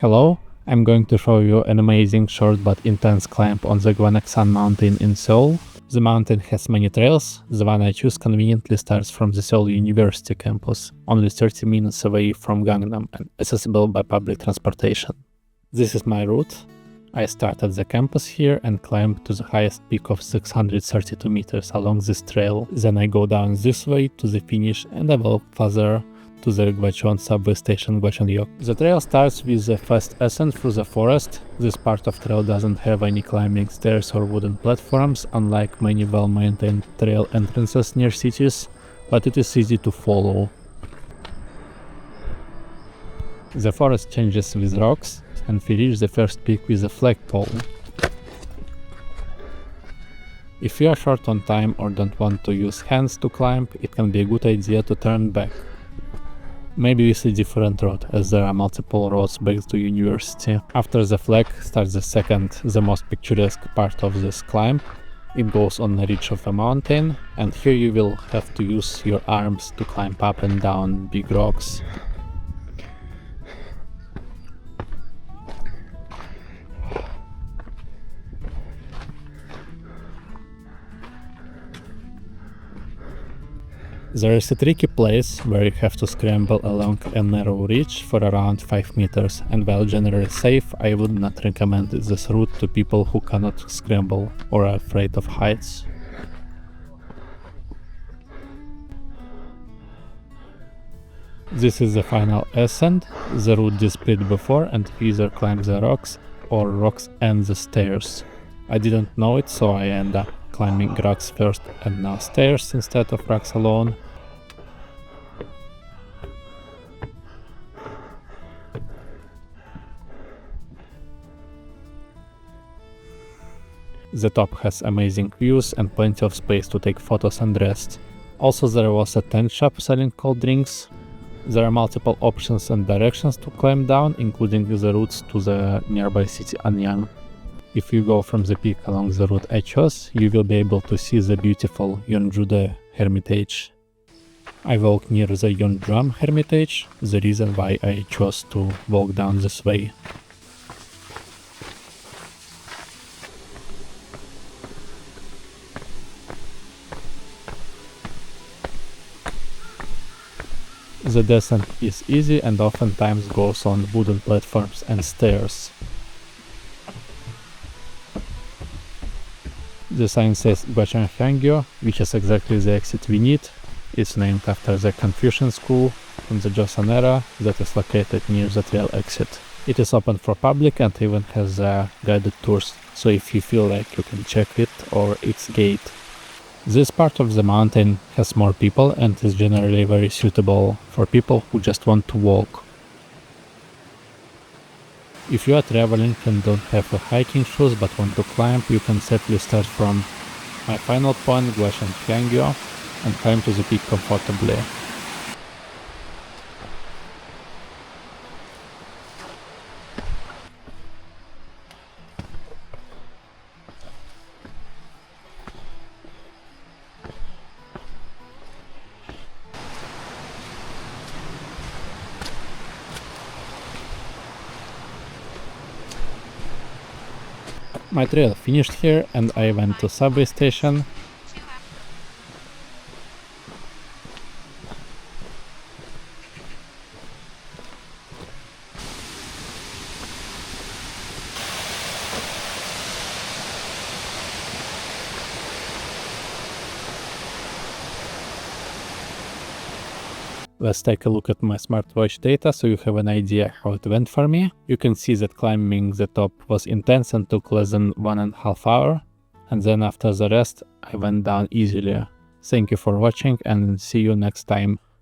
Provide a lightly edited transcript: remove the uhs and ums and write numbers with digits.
Hello, I'm going to show you an amazing short but intense climb on the Gwanaksan mountain in Seoul. The mountain has many trails. The one I choose conveniently starts from the Seoul University campus, only 30 minutes away from Gangnam and accessible by public transportation. This is my route. I start at the campus here and climb to the highest peak of 632 meters along this trail. Then I go down this way to the finish and I walk further to the Gwacheon subway station Gwacheon. The trail starts with the fast ascent through the forest. This part of trail doesn't have any climbing stairs or wooden platforms, unlike many well-maintained trail entrances near cities, but it is easy to follow. The forest changes with rocks, and we reach the first peak with a flagpole. If you are short on time or don't want to use hands to climb, it can be a good idea to turn back. Maybe we see different road, as there are multiple roads back to university. After the flag starts the second, the most picturesque part of this climb. It goes on the ridge of a mountain, and here you will have to use your arms to climb up and down big rocks. There is a tricky place where you have to scramble along a narrow ridge for around 5 meters, and while generally safe, I would not recommend this route to people who cannot scramble or are afraid of heights. This is the final ascent. The route displayed before, and either climb the rocks or rocks and the stairs. I didn't know it, so I end up climbing rocks first and now stairs instead of rocks alone. The top has amazing views and plenty of space to take photos and rest. Also, there was a tent shop selling cold drinks. There are multiple options and directions to climb down, including the routes to the nearby city Anyang. If you go from the peak along the route I chose, you will be able to see the beautiful Yeonjude Hermitage. I walk near the Yeonjuam Hermitage, the reason why I chose to walk down this way. The descent is easy and oftentimes goes on wooden platforms and stairs. The sign says Gwacheon, which is exactly the exit we need. It's named after the Confucian school from the Joseon era that is located near the trail exit. It is open for public and even has guided tours, so if you feel like you can check it or its gate. This part of the mountain has more people and is generally very suitable for people who just want to walk. If you are traveling and don't have hiking shoes but want to climb, you can safely start from my final point, Gwacheon, and climb to the peak comfortably. My trail finished here and I went to subway station. Let's take a look at my smartwatch data so you have an idea how it went for me. You can see that climbing the top was intense and took less than 1.5 hours, and then after the rest I went down easily. Thank you for watching and see you next time.